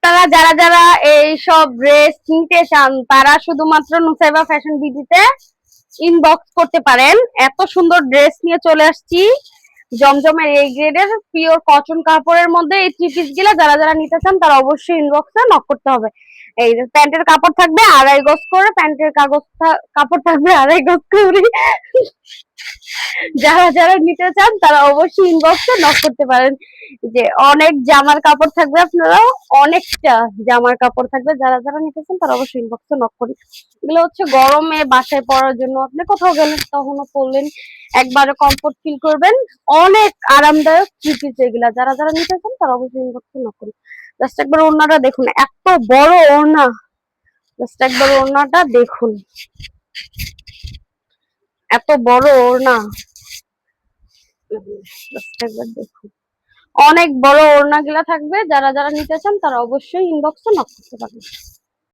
আপনারা যারা যারা এই সব ড্রেস কিনতে চান তারা শুধুমাত্র নুসাইবা ফ্যাশন বিডিতে ইনবক্স করতে পারেন। এত সুন্দর ড্রেস নিয়ে চলে আসছি জমজমের এই গ্রেডের পিওর কটন কাপড়ের মধ্যে। এই থ্রি পিস গুলা যারা যারা নিতে চান তারা অবশ্যই ইনবক্সে নক করতে হবে। এই প্যান্টের কাপড় থাকবে 2.5 গজ করে, প্যান্টের কাপড় থাকবে 2.5 গজ করে। যারা যারা নিতে চান তারা অবশ্যই ইনবক্সে নক করতে পারেন। যে অনেক জামার কাপড় থাকবে, আপনারা অনেকটা জামার কাপড় থাকবে, যারা যারা নিতে চান তারা অবশ্যই ইনবক্সে নক করুন। এগুলো হচ্ছে গরমে বাসায় পরার জন্য, আপনি কোথাও গেলেন তখনও পরলেন, একবারে কমফোর্ট ফিল করবেন। অনেক আরামদায়ক থ্রি পিস এগুলা, যারা যারা নিতে চান তারা অবশ্যই ইনবক্সে নক করুন। জাস্ট একবার ওড়নাটা দেখুন, এত বড় ওড়না, জাস্ট একবার ওড়নাটা দেখুন, এত বড় ওড়না, জাস্ট একবার দেখুন। অনেক বড় ওড়না গুলা থাকবে, যারা যারা নিতে চান তারা অবশ্যই ইনবক্সে নক করতে পারেন।